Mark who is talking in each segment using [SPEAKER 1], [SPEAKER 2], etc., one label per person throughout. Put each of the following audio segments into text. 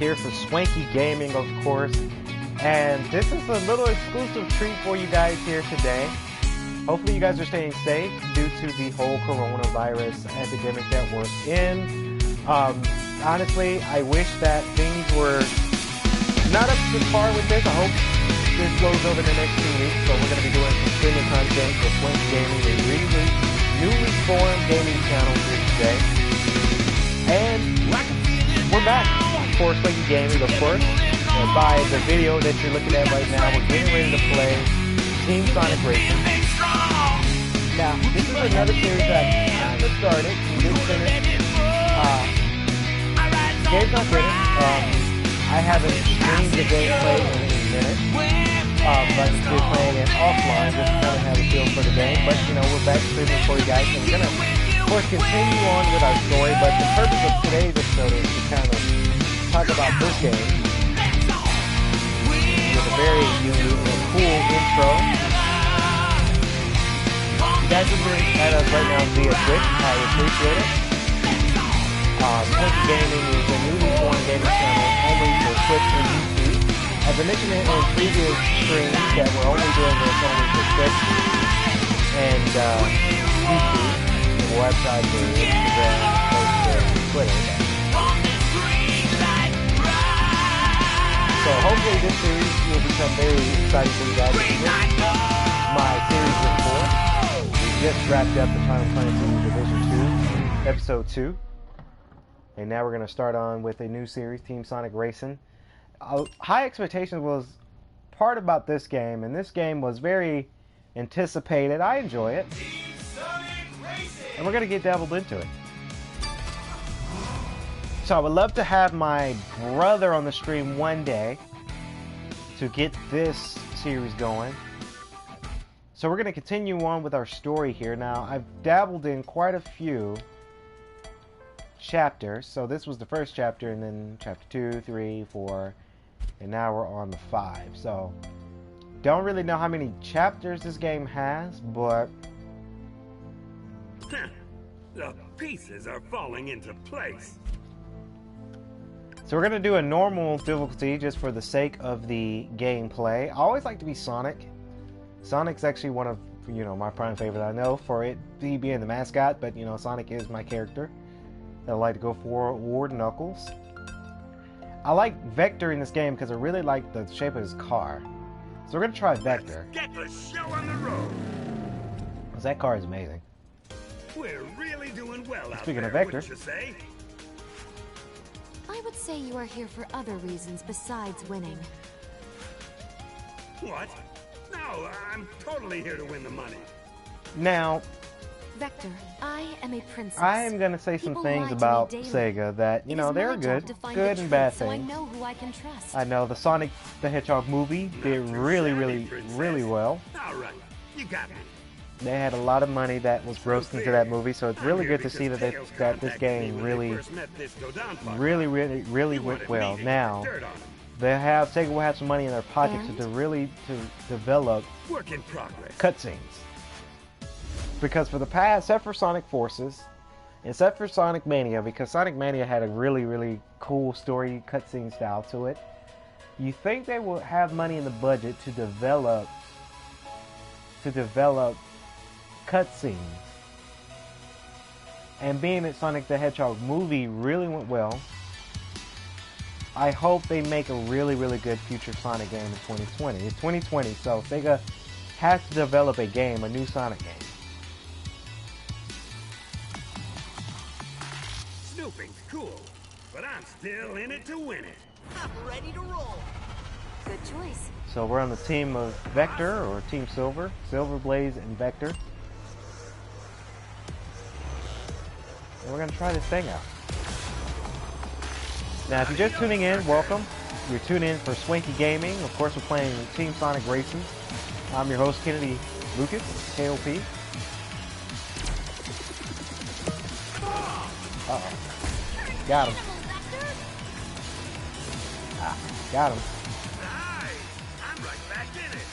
[SPEAKER 1] Here for Swanky Gaming, of course. And this is a little exclusive treat for you guys here today. Hopefully you guys are staying safe due to the whole coronavirus epidemic that we're in. Honestly, I wish that things were not up to par with this. I hope this blows over the next 2 weeks. So we're going to be doing some streaming content for Swanky Gaming, a really newly formed gaming channel here today. And we're back for Swanky Gaming, of course. By the video that you're looking at right now, we're getting ready to play Team Sonic Racing. Now, this is another series that I just started. We didn't finish. Game's not finished. I haven't streamed the gameplay in a minute. But we're playing it offline just to kind of have a feel for the game. But, you know, we're back streaming for you guys. And we're going to, of course, continue on with our story. But the purpose of today's episode is to kind of talk about this game with a very unique and cool intro. You guys are looking at us right now via Twitch. I appreciate it. Swanky Gaming is a newly formed gaming channel only for Twitch and YouTube. As I mentioned in previous streams that we're only doing this only for Twitch and YouTube, the website for Instagram, Facebook, Twitter. So hopefully this series will become very exciting for you guys. My series of 4. We just wrapped up the Final Fantasy Division 2, Episode 2. And now we're going to start on with a new series, Team Sonic Racing. High Expectations was part about this game, and this game was very anticipated. I enjoy it. And we're going to get dabbled into it. So I would love to have my brother on the stream one day to get this series going. So we're going to continue on with our story here. Now, I've dabbled in quite a few chapters. So this was the first chapter, and then chapter 2, 3, 4, and now we're on the 5. So don't really know how many chapters this game has, but
[SPEAKER 2] the pieces are falling into place.
[SPEAKER 1] So we're going to do a normal difficulty just for the sake of the gameplay. I always like to be Sonic. Sonic's actually one of, you know, my prime favorite. I know for it being the mascot, but, you know, Sonic is my character that I like to go for, or Knuckles. I like Vector in this game because I really like the shape of his car. So we're going to try Vector.
[SPEAKER 2] Let's get the show on the road.
[SPEAKER 1] Because that car is amazing.
[SPEAKER 2] We're really doing well out
[SPEAKER 1] Speaking
[SPEAKER 2] there,
[SPEAKER 1] of Vector,
[SPEAKER 2] wouldn't you say?
[SPEAKER 3] I would say you are here for other reasons besides winning.
[SPEAKER 2] What? No, I'm totally here to win the money.
[SPEAKER 1] now,
[SPEAKER 3] Vector, I am a princess.
[SPEAKER 1] I am going to say some things about Sega that, you know, they're good and bad things.
[SPEAKER 3] So I know who I can trust.
[SPEAKER 1] I know the Sonic the Hedgehog movie did really well.
[SPEAKER 2] All right, you got me.
[SPEAKER 1] They had a lot of money that was grossed into that movie, so it's really good to see that this game really went well. Now, Sega will have some money in their pockets to develop cutscenes. Because for the past, except for Sonic Forces, except for Sonic Mania, because Sonic Mania had a really cool story cutscene style to it, you think they will have money in the budget to develop cutscenes. And being that Sonic the Hedgehog movie really went well, I hope they make a really good future Sonic game in 2020. It's 2020, so Sega has to develop a game, a new Sonic game.
[SPEAKER 2] Snooping's cool, but I'm still in it to win it.
[SPEAKER 4] I'm ready to roll.
[SPEAKER 3] Good choice.
[SPEAKER 1] So we're on the team of Vector, or Team Silver, Silver Blaze and Vector. And we're going to try this thing out. Now, if you're just tuning in, welcome. You're tuning in for Swanky Gaming. Of course, we're playing Team Sonic Racing. I'm your host, Kennedy Lucas, K.L.P. Uh-oh. Got him. Got him.
[SPEAKER 2] Nice! I'm right back in it.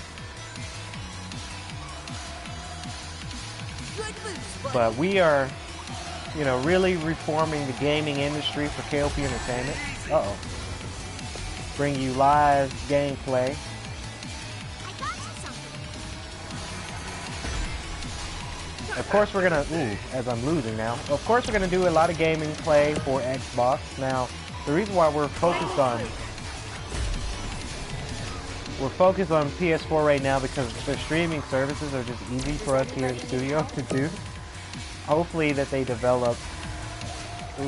[SPEAKER 4] Good moves, buddy.
[SPEAKER 1] But we are, you know, really reforming the gaming industry for K.L.P. Entertainment. Uh-oh. bring you live gameplay. Of course we're gonna, as I'm losing now, of course we're gonna do a lot of gaming play for Xbox. Now, the reason why we're focused on PS4 right now because the streaming services are just easy for us here in the studio to do. Hopefully that they develop,
[SPEAKER 4] I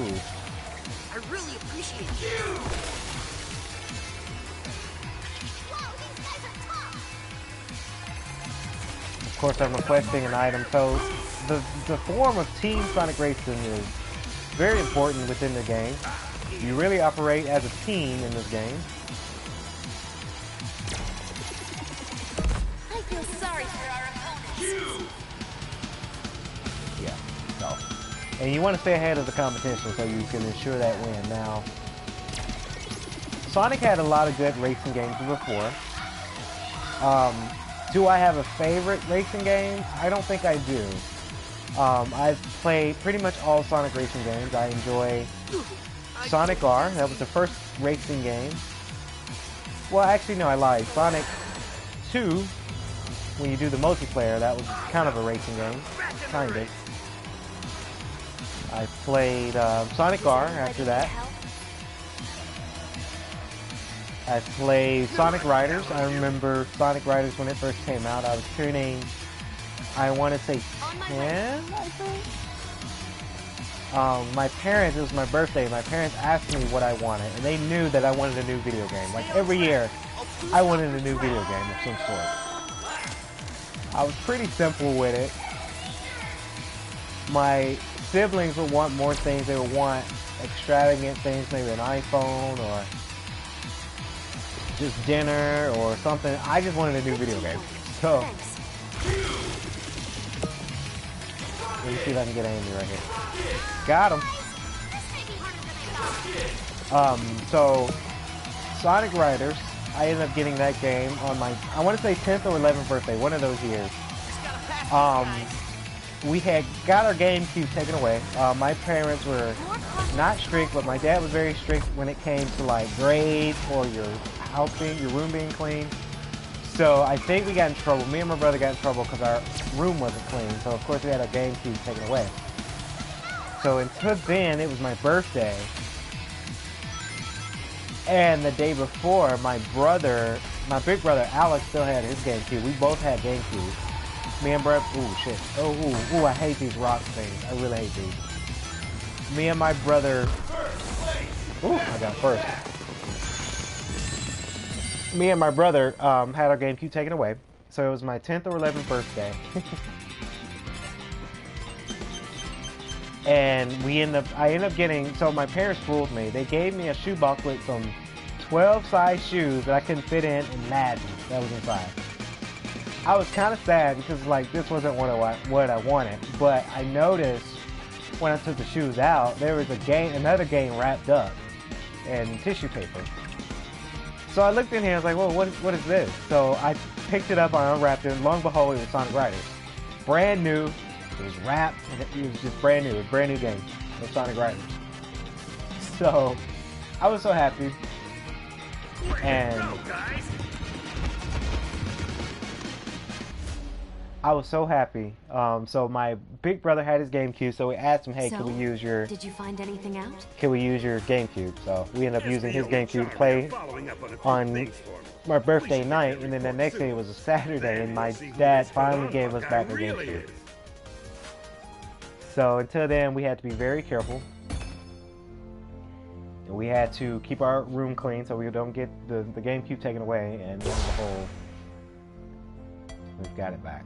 [SPEAKER 4] really appreciate you. Wow, these guys are tough.
[SPEAKER 1] Of course I'm requesting an item. So the form of Team Sonic Racing is very important within the game. You really operate as a team in this game.
[SPEAKER 3] I feel sorry for our opponents.
[SPEAKER 1] Yeah, so. And you want to stay ahead of the competition so you can ensure that win. Now, Sonic had a lot of good racing games before. Do I have a favorite racing game? I don't think I do. I've played pretty much all Sonic racing games. I enjoy Sonic R. That was the first racing game. Well, actually, no, I lied. Sonic 2, when you do the multiplayer, that was kind of a racing game. Kind of. I played Sonic R after that. I played Sonic Riders. I remember Sonic Riders when it first came out. I was turning, I want to say 10, I think. My parents, it was my birthday, my parents asked me what I wanted, and they knew that I wanted a new video game. Like every year, I wanted a new video game of some sort. I was pretty simple with it. My siblings would want more things. They would want extravagant things, maybe an iPhone or just dinner or something. I just wanted a new video game. So, let me see if I can get Amy right here. Got him. So, Sonic Riders, I ended up getting that game on my, I want to say 10th or 11th birthday, one of those years. We had got our GameCube taken away. My parents were not strict, but my dad was very strict when it came to like grades or your house being, your room being clean. So I think we got in trouble. Me and my brother got in trouble because our room wasn't clean. So of course we had our GameCube taken away. So until then, it was my birthday. And the day before, my big brother Alex still had his GameCube. We both had GameCube. Me and brother, shit. I hate these rock things. I really hate these. Me and my brother, I got first. Me and my brother had our GameCube taken away. So it was my 10th or 11th birthday. And I ended up getting, so my parents fooled me. They gave me a shoebox with some 12 size shoes that I couldn't fit in and Madden that was inside. I was kind of sad because like this wasn't what I wanted, but I noticed when I took the shoes out, there was another game wrapped up in tissue paper. So I looked in here, I was like, well, what is this? So I picked it up, I unwrapped it, and lo and behold, it was Sonic Riders. Brand new, it was wrapped, and it was just brand new, it was a brand new game of Sonic Riders. So I was so happy. And I was so happy. So my big brother had his GameCube, so we asked him, hey,
[SPEAKER 3] So,
[SPEAKER 1] can we use your
[SPEAKER 3] anything out?
[SPEAKER 1] Can we use your GameCube? So we ended up using his GameCube to play on my birthday night, and then the next day was a Saturday, and my dad finally gave us back a GameCube. So until then, we had to be very careful. We had to keep our room clean so we don't get the GameCube taken away, and lo and behold, we've got it back.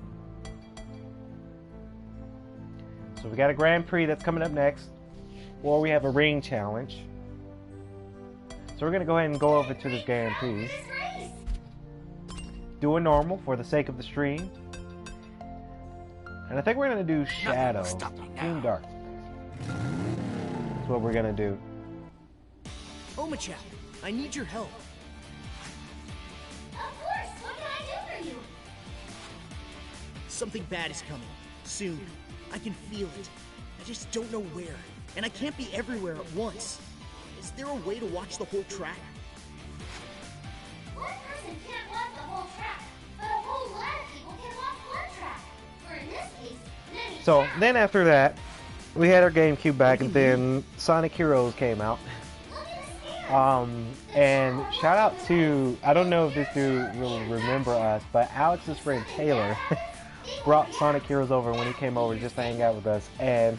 [SPEAKER 1] So we got a Grand Prix that's coming up next, or we have a ring challenge. So we're going to go ahead and go over to this Grand Prix. Do a normal for the sake of the stream. And I think we're going to do Shadow. Team Dark. That's what we're going to do.
[SPEAKER 4] Omachap, I need your help.
[SPEAKER 5] Of course! What can I do for you?
[SPEAKER 4] Something bad is coming. Soon. I can feel it. I just don't know where. And I can't be everywhere at once. Is there a way to watch the whole track?
[SPEAKER 5] person can't walk the whole track, but a whole lot of people can walk one track. Or in this case, many
[SPEAKER 1] So
[SPEAKER 5] tracks.
[SPEAKER 1] then after that, we had our GameCube back, and then Sonic Heroes came out.
[SPEAKER 5] Look at the stairs.
[SPEAKER 1] And shout out to, I don't know if this dude will remember us, but Alex's friend Taylor brought Sonic Heroes over when he came over just to hang out with us, and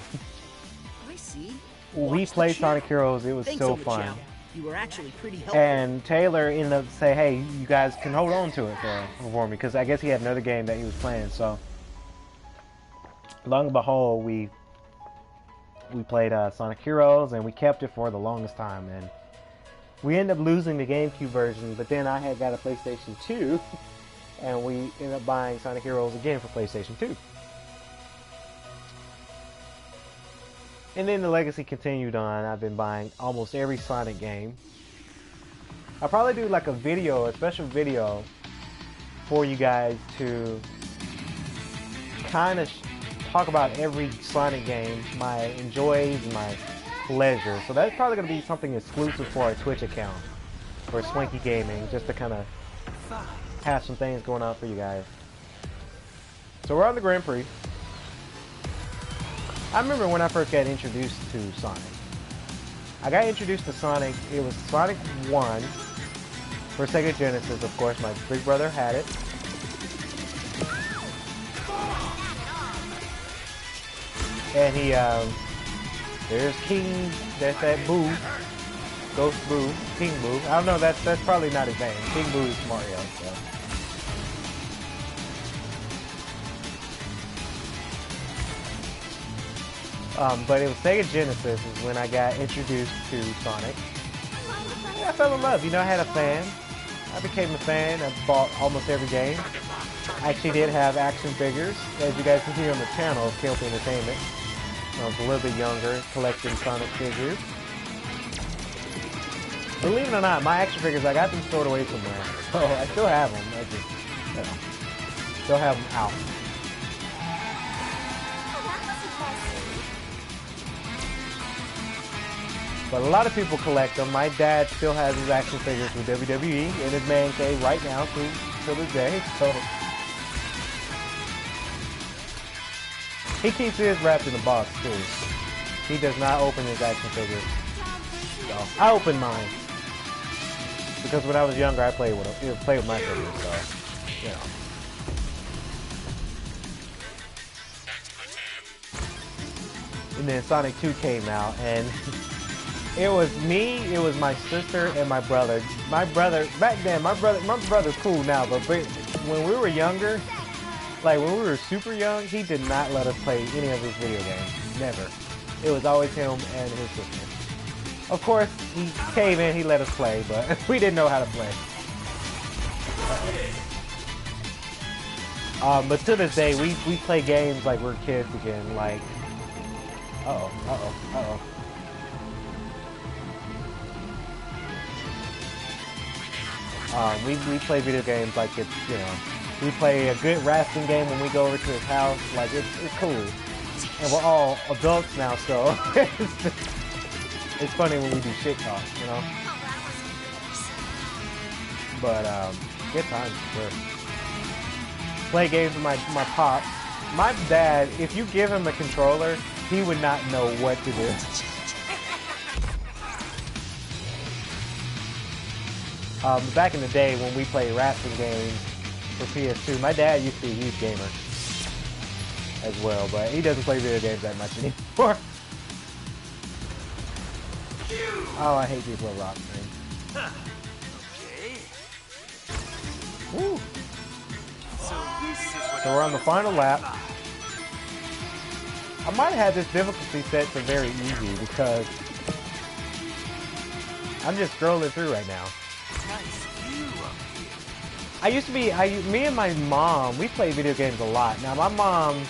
[SPEAKER 4] I see.
[SPEAKER 1] we
[SPEAKER 4] Watch the
[SPEAKER 1] played
[SPEAKER 4] channel.
[SPEAKER 1] Sonic Heroes. It was
[SPEAKER 4] Thanks
[SPEAKER 1] so
[SPEAKER 4] on the
[SPEAKER 1] fun.
[SPEAKER 4] channel. You were actually pretty helpful.
[SPEAKER 1] And Taylor ended up saying, hey, you guys can hold on to it for me, because I guess he had another game that he was playing. So long and behold, we played Sonic Heroes, and we kept it for the longest time, and we ended up losing the GameCube version, but then I had got a PlayStation 2, and we ended up buying Sonic Heroes again for PlayStation 2. And then the legacy continued on. I've been buying almost every Sonic game. I'll probably do like a video, a special video for you guys to kind of talk about every Sonic game, my enjoys, my pleasure. So that's probably going to be something exclusive for our Twitch account, for Swanky Gaming, just to kind of have some things going on for you guys. So we're on the Grand Prix. I remember when I first got introduced to Sonic. I got introduced to Sonic, it was Sonic 1 for Sega Genesis, of course. My big brother had it. And he, there's King, that's that Boo, Ghost Boo, King Boo. I don't know, that's probably not his name. King Boo is Mario, so. But it was Sega Genesis is when I got introduced to Sonic. Yeah, I fell in love. You know, I had a fan. I became a fan. I bought almost every game. I actually did have action figures, as you guys can see on the channel of K.L.P. Entertainment. I was a little bit younger, collecting Sonic figures. Believe it or not, my action figures, I got them stored away somewhere. So I still have them. I just, you know, still have them out. But a lot of people collect them. My dad still has his action figures with WWE in his man cave right now till this day. So he keeps his wrapped in a box too. He does not open his action figures. So I open mine because when I was younger, I played with them. Played with my figures. So you know. And then Sonic 2 came out, and it was me, it was my sister, and my brother. My brother, back then, my brother's cool now, but when we were younger, like when we were super young, he did not let us play any of his video games. Never. It was always him and his sister. Of course, he came in, he let us play, but we didn't know how to play. But to this day, we play games like we're kids again, like, we play video games like it's, you know, we play a good wrestling game when we go over to his house, like it's cool. And we're all adults now, so it's funny when we do shit talk, you know? But, good times, for sure. Play games with my pops. My dad, if you give him a controller, he would not know what to do. Back in the day when we played wrestling games for PS2, my dad used to be a huge gamer as well, but he doesn't play video games that much anymore. Oh, I hate these little rock things. Woo. So we're on the final lap. I might have this difficulty set to very easy because I'm just scrolling through right now. Me and my mom, we play video games a lot. Now my mom,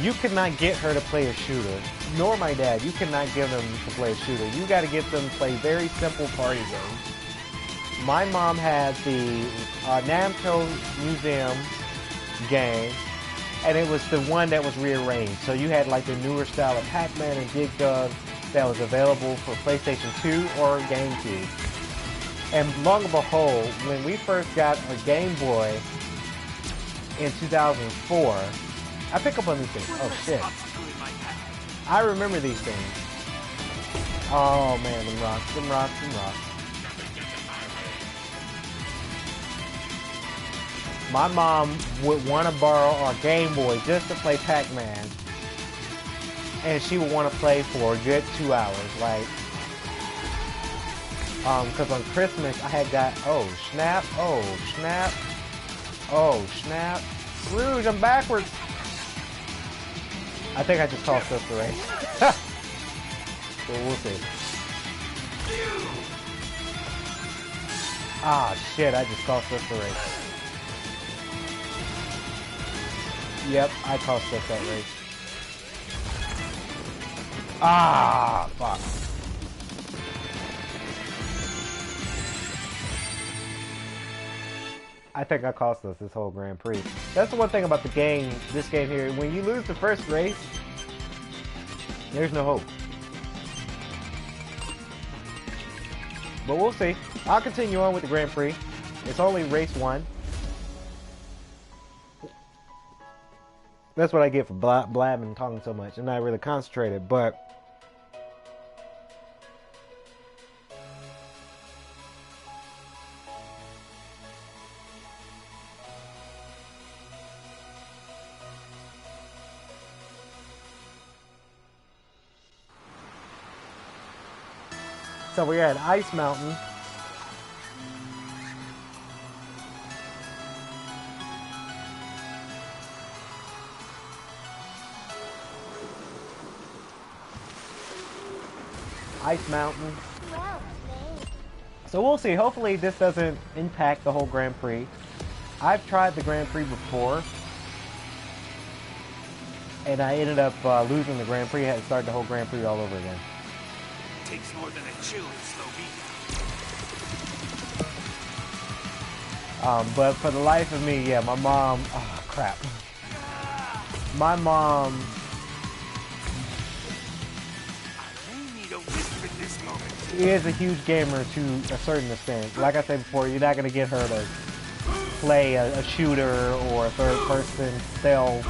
[SPEAKER 1] you could not get her to play a shooter, nor my dad. You cannot get them to play a shooter. You got to get them to play very simple party games. My mom had the Namco Museum game, and it was the one that was rearranged. So you had like the newer style of Pac-Man and Dig Dug that was available for PlayStation 2 or GameCube. And lo and behold, when we first got a Game Boy in 2004, I pick up on these things. Oh shit. I remember these things. Oh man, them rocks, them rocks, them rocks. My mom would want to borrow our Game Boy just to play Pac-Man. And she would want to play for a good 2 hours, like, because on Christmas I had got, oh snap, oh snap, oh snap, Rouge, I'm backwards. I think I just tossed us the race. So we'll see. Ah shit, I just tossed us the race. Yep, I tossed us that race. Ah, fuck. I think I cost us this whole Grand Prix. That's the one thing about the game, this game here. When you lose the first race, there's no hope. But we'll see. I'll continue on with the Grand Prix. It's only race 1. That's what I get for blabbing and talking so much. I'm not really concentrated, but so we're at Ice Mountain. Ice Mountain. So we'll see. Hopefully this doesn't impact the whole Grand Prix. I've tried the Grand Prix before, and I ended up losing the Grand Prix. I had to start the whole Grand Prix all over again.
[SPEAKER 2] Takes more than a chill to slow me down.
[SPEAKER 1] But for the life of me, yeah, my mom. Oh crap. My mom. She is a huge gamer to a certain extent. Like I said before, you're not going to get her to play a shooter or a third-person stealth.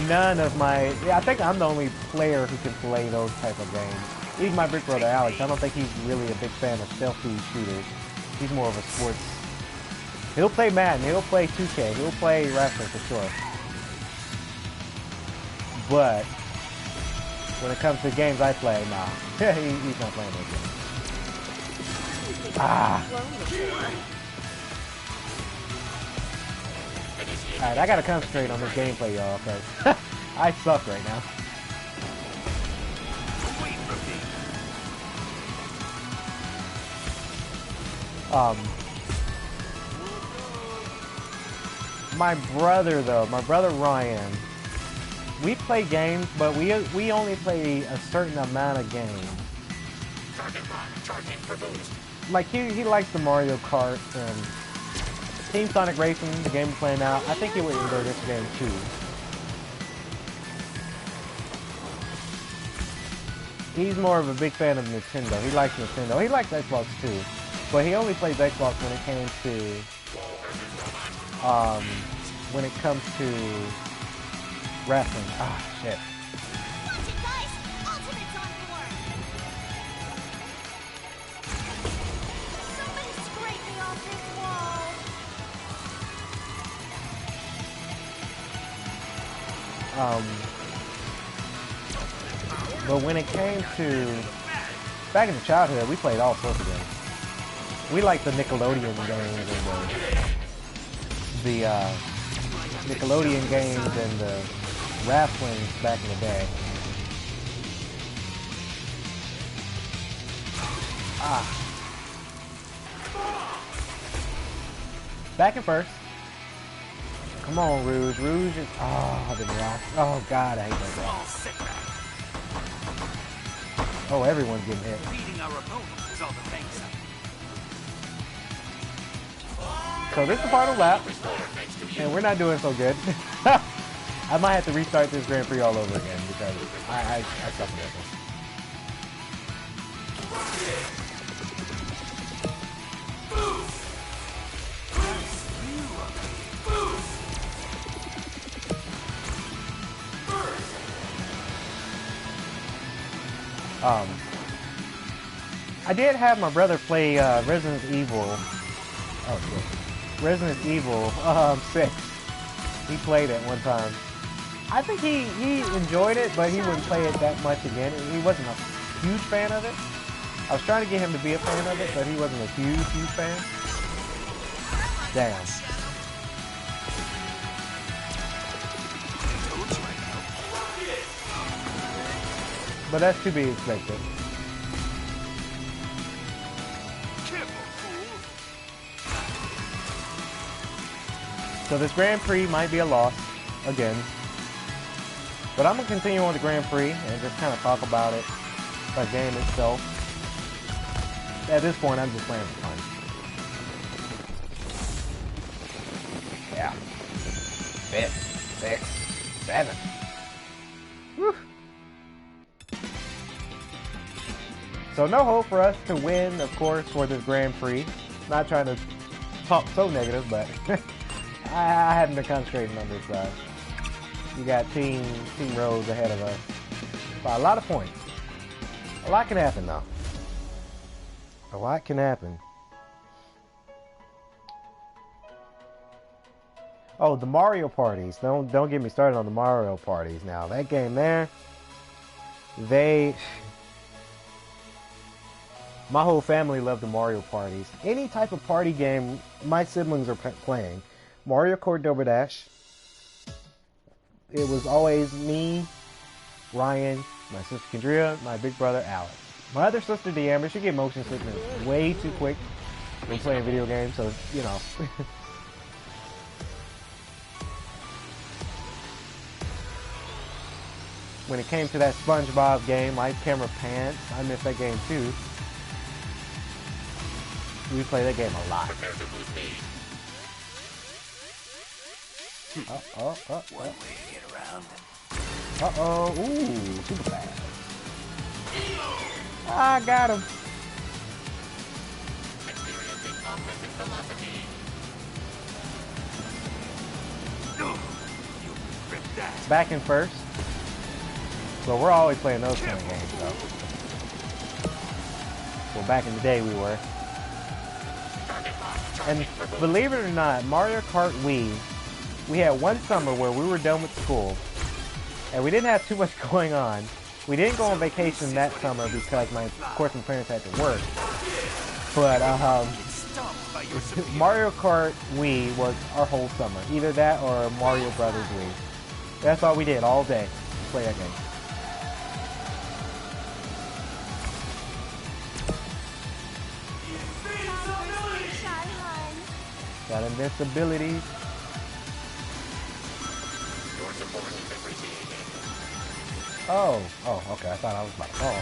[SPEAKER 1] None of my... Yeah, I think I'm the only player who can play those type of games. Even my big brother Alex, I don't think he's really a big fan of stealthy shooters. He's more of a sports... He'll play Madden, he'll play 2K, he'll play wrestling for sure. But... when it comes to games I play, nah. He's not playing those games. Ah. Alright, I gotta concentrate on this gameplay, y'all, because I suck right now. My brother, though, my brother Ryan, we play games, but we only play a certain amount of games. Like he likes the Mario Kart and Team Sonic Racing, the game we're playing now. I think he would enjoy this game too. He's more of a big fan of Nintendo. He likes Nintendo. He likes Xbox too, but he only plays Xbox when it came to wrestling. Ah, shit. But when it came to back in the childhood, we played all sorts of games. We liked the Nickelodeon games and the Nickelodeon games and the wrestling back in the day. Ah. Back in first. Come on, Rouge. Rouge is... Oh, I've been rocked. Oh, God, I hate that guy. Oh, everyone's getting hit. So this is the final lap. And we're not doing so good. I might have to restart this Grand Prix all over again because I suck at this. Um, I did have my brother play Resident Evil. Oh shit. Resident Evil 6. He played it one time. I think he enjoyed it, but he wouldn't play it that much again. He wasn't a huge fan of it. I was trying to get him to be a fan of it, but he wasn't a huge fan. Damn. But that's to be expected. So this Grand Prix might be a loss, again. But I'm going to continue on the Grand Prix and just kind of talk about it, the game itself. At this point, I'm just playing for fun. Yeah. 5, 6, 7. Whew. So no hope for us to win, of course, for this Grand Prix. Not trying to talk so negative, but I haven't been concentrating on this. We got Team Rose ahead of us by a lot of points. A lot can happen, though. A lot can happen. Oh, the Mario parties. Don't get me started on the Mario parties. Now that game there, my whole family loved the Mario parties. Any type of party game my siblings are playing. Mario Kart Double Dash. It was always me, Ryan, my sister Kendria, my big brother Alex. My other sister Deamber, she get motion sickness way too quick when playing video games, so you know. When it came to that SpongeBob game, Light Camera Pants, I missed that game too. We play that game a lot. Ooh, super fast. I got him. Back in first. So we're always playing those kind of games, though. Well, back in the day we were. And believe it or not, Mario Kart Wii, we had one summer where we were done with school, and we didn't have too much going on. We didn't go on vacation that summer because, of course, my parents had to work. But Mario Kart Wii was our whole summer. Either that or Mario Brothers Wii. That's all we did all day. Play that game. Got invincibility. Oh, okay. I thought I was about to fall.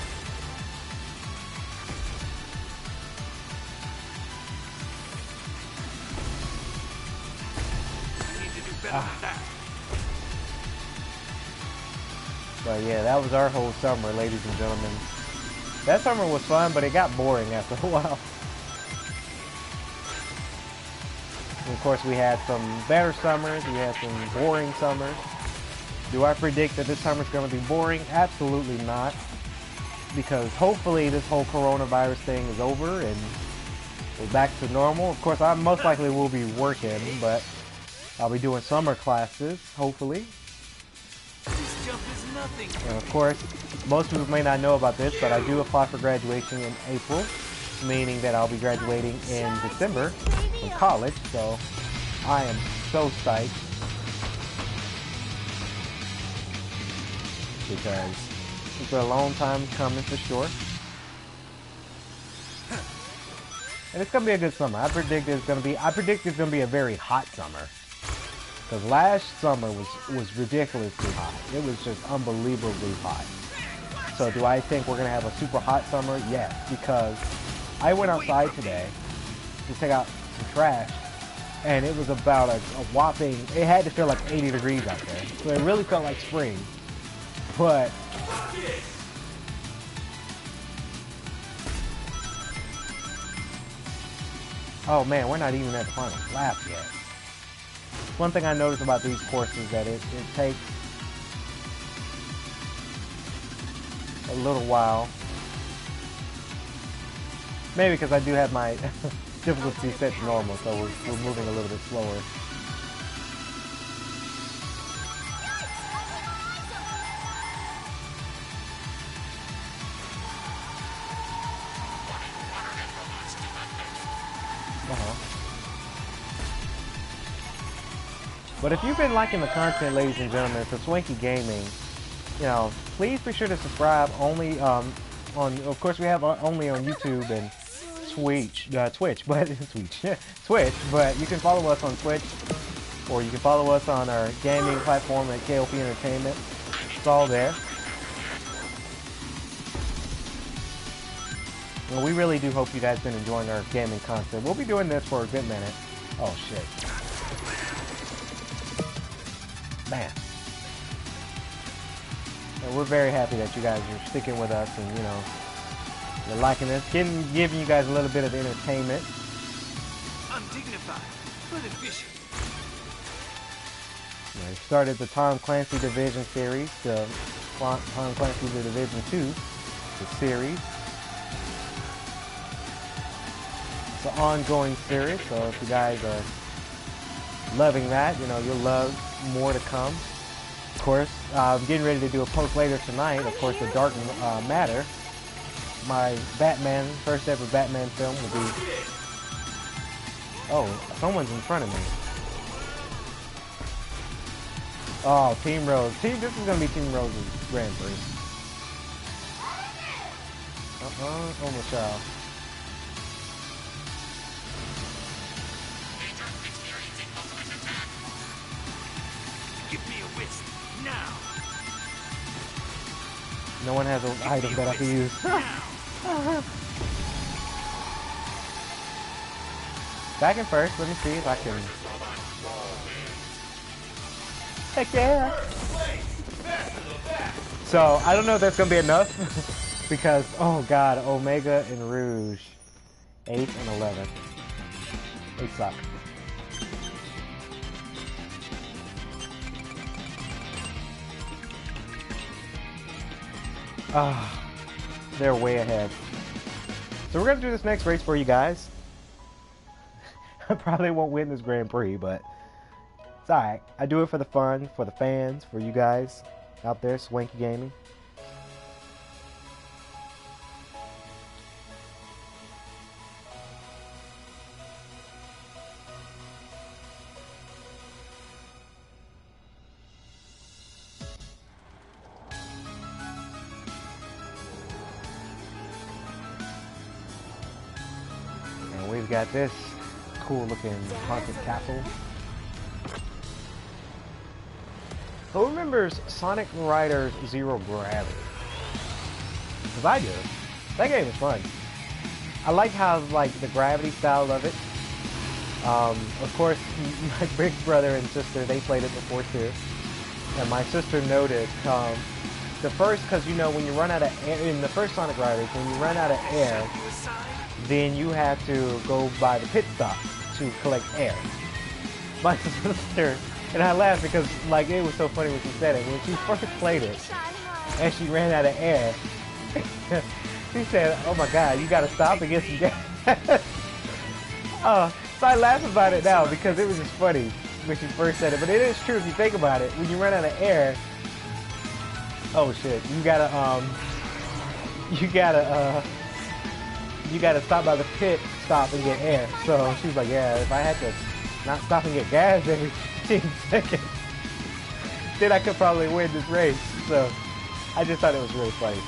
[SPEAKER 1] But yeah, that was our whole summer, ladies and gentlemen. That summer was fun, but it got boring after a while. And of course, we had some better summers. We had some boring summers. Do I predict that this summer's going to be boring? Absolutely not. Because hopefully this whole coronavirus thing is over and we're back to normal. Of course, I most likely will be working, but I'll be doing summer classes, hopefully.
[SPEAKER 4] This jump is nothing.
[SPEAKER 1] And of course, most people may not know about this, but I do apply for graduation in April, meaning that I'll be graduating in December from college, so I am so psyched. Because it's been a long time coming for sure. And it's gonna be a good summer. I predict it's gonna be a very hot summer. Because last summer was ridiculously hot. It was just unbelievably hot. So do I think we're gonna have a super hot summer? Yes, because I went outside today to take out some trash, and it was about a whopping, it had to feel like 80 degrees out there. So it really felt like spring. But oh man, we're not even at the final lap yet. One thing I noticed about these courses is that it takes a little while Maybe because I do have my difficulty set to normal, so we're moving a little bit slower. But if you've been liking the content, ladies and gentlemen, for Swanky Gaming, you know, please be sure to subscribe. Only of course, we have only on YouTube and Twitch, but Twitch, but you can follow us on Twitch, or you can follow us on our gaming platform at K.L.P. Entertainment. It's all there. Well, we really do hope you guys been enjoying our gaming content. We'll be doing this for a good minute. Oh shit. Man. And we're very happy that you guys are sticking with us and, you know, you're liking this, giving you guys a little bit of entertainment.
[SPEAKER 4] Undignified, but efficient.
[SPEAKER 1] Yeah, we started the Tom Clancy Division series, the Tom Clancy the Division 2, the series. It's an ongoing series, so if you guys are loving that, you know, you'll love more to come. Of course, I'm getting ready to do a post later tonight, of course, The Dark Matter. My Batman, first ever Batman film will be... Oh, someone's in front of me. Oh, Team Rose. This is going to be Team Rose's Grand Prix. Oh, Michelle.
[SPEAKER 4] Give me a wrist, now!
[SPEAKER 1] No one has an item that I can use. Back in first, let me see if I can... Heck yeah! So, I don't know if that's going to be enough, because, oh god, Omega and Rouge, 8 and 11. They suck. Ah, they're way ahead. So we're going to do this next race for you guys. I probably won't win this Grand Prix, but it's alright. I do it for the fun, for the fans, for you guys out there, Swanky Gaming. And we've got this cool looking haunted castle. Who remembers Sonic Riders Zero Gravity? Because I do. That game is fun. I like how, like, the gravity style of it. Of course, my big brother and sister, they played it before too. And my sister noted, because you know, when you run out of air, in the first Sonic Riders, when you run out of air, then you have to go by the pit stop to collect air. My sister, and I laughed because, like, it was so funny when she said it. When she first played it, and she ran out of air, she said, "Oh my God, you gotta stop and get some gas." So I laugh about it now because it was just funny when she first said it. But it is true if you think about it. When you run out of air, oh shit, you gotta stop by the pit stop and get air. So she was like, yeah, if I had to not stop and get gas every 15 seconds, then I could probably win this race. So I just thought it was really funny.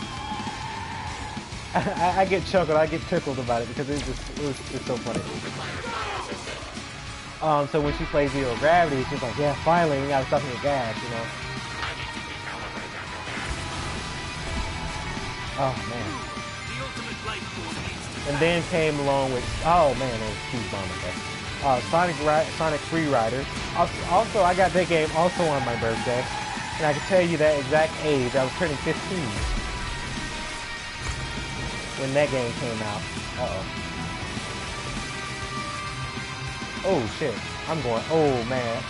[SPEAKER 1] I get chuckled, I get tickled about it because it was just so funny. So when she plays Zero Gravity, she's like, yeah, finally, we gotta stop and get gas, you know. Oh man. And then came along with, oh man, there's huge bomb there. Sonic Free Riders. Also, I got that game also on my birthday, and I can tell you that exact age. I was turning 15 when that game came out. Oh shit! I'm going. Oh man.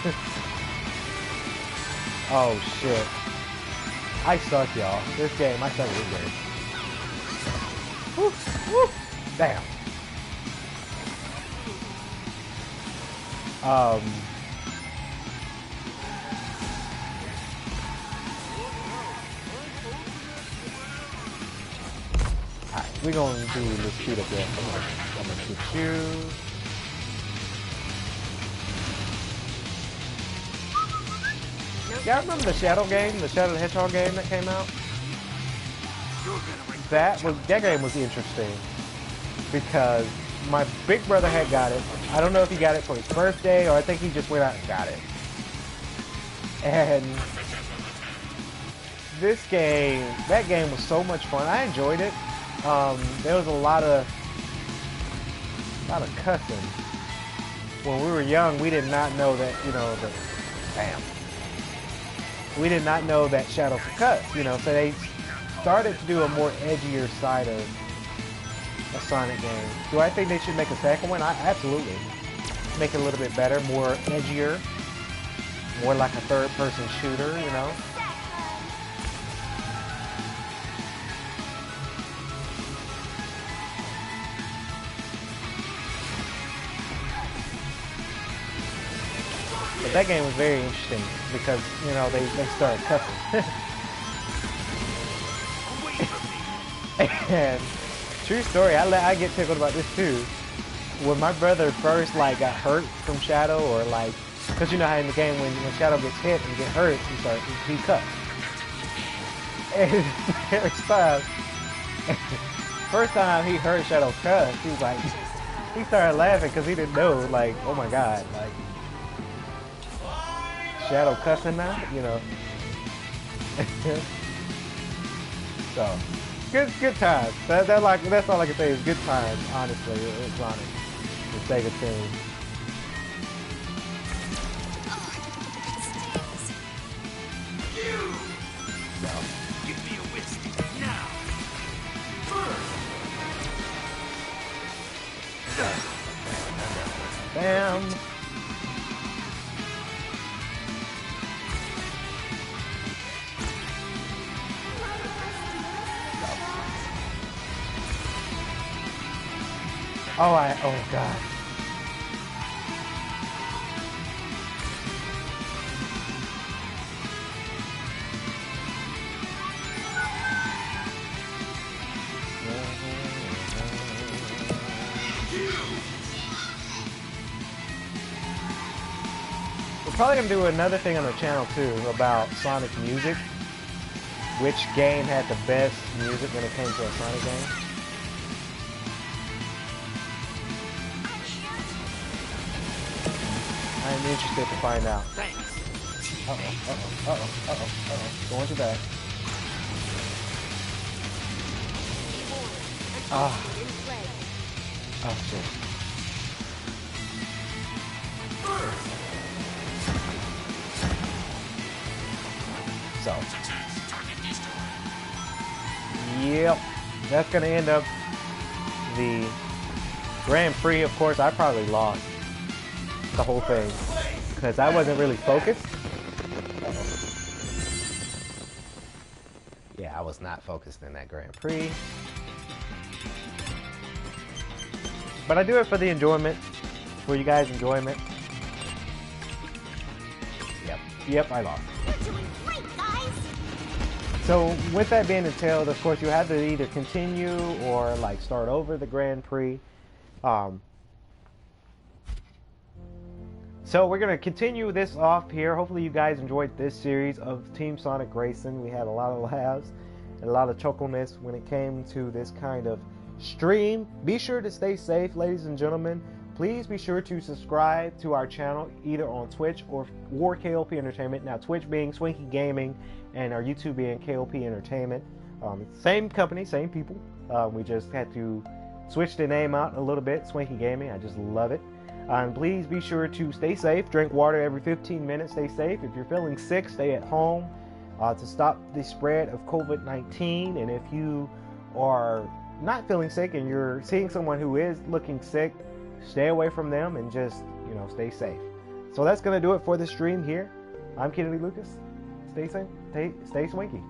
[SPEAKER 1] Oh shit! I suck, y'all. This game, I suck at this game. Woo, woo. Damn. Um, Alright, we're gonna do this shoot up there. I'm gonna shoot you. Y'all remember the Shadow game? The Shadow the Hedgehog game that came out? That game was interesting because my big brother had got it. I don't know if he got it for his birthday or I think he just went out and got it. And that game was so much fun. I enjoyed it. There was a lot of cussing. When we were young, we did not know that, we did not know that Shadow could cuss, so they started to do a more edgier side of a Sonic game. Do I think they should make a second one? Absolutely. Make it a little bit better, more edgier, more like a third-person shooter, But that game was very interesting because, they started cussing. And true story, I get tickled about this too. When my brother first got hurt from Shadow, or because you know how in the game when Shadow gets hit and get hurt, he cuts. And first time he heard Shadow cuss, he was he started laughing because he didn't know, oh my god, Shadow cussing now, So. Good times. That's all I can say is good times. Honestly, it's Sonic, the Sega team.
[SPEAKER 2] Give me a whiskey now.
[SPEAKER 1] Bam. Oh god. We're probably gonna do another thing on the channel too about Sonic music. Which game had the best music when it came to a Sonic game? I'm interested to find out.
[SPEAKER 2] Thanks.
[SPEAKER 1] Going to back. Oh shit. So. Yep. That's gonna end up the Grand Prix. Of course, I probably lost the whole thing because I wasn't really focused. Yeah, I was not focused in that Grand Prix. But I do it for the enjoyment, for you guys' enjoyment. Yep, I lost.
[SPEAKER 5] You're doing great, guys!
[SPEAKER 1] So with that being entailed, of course, you have to either continue or start over the Grand Prix. So we're going to continue this off here. Hopefully you guys enjoyed this series of Team Sonic Racing. We had a lot of laughs and a lot of chuckleness when it came to this kind of stream. Be sure to stay safe, ladies and gentlemen. Please be sure to subscribe to our channel either on Twitch or K.L.P. Entertainment. Now Twitch being Swanky Gaming and our YouTube being K.L.P. Entertainment. Same company, same people. We just had to switch the name out a little bit, Swanky Gaming. I just love it. And please be sure to stay safe. Drink water every 15 minutes. Stay safe. If you're feeling sick, stay at home to stop the spread of COVID-19. And if you are not feeling sick and you're seeing someone who is looking sick, stay away from them and just, stay safe. So that's going to do it for the stream here. I'm Kennedy Lucas. Stay safe. Stay swanky.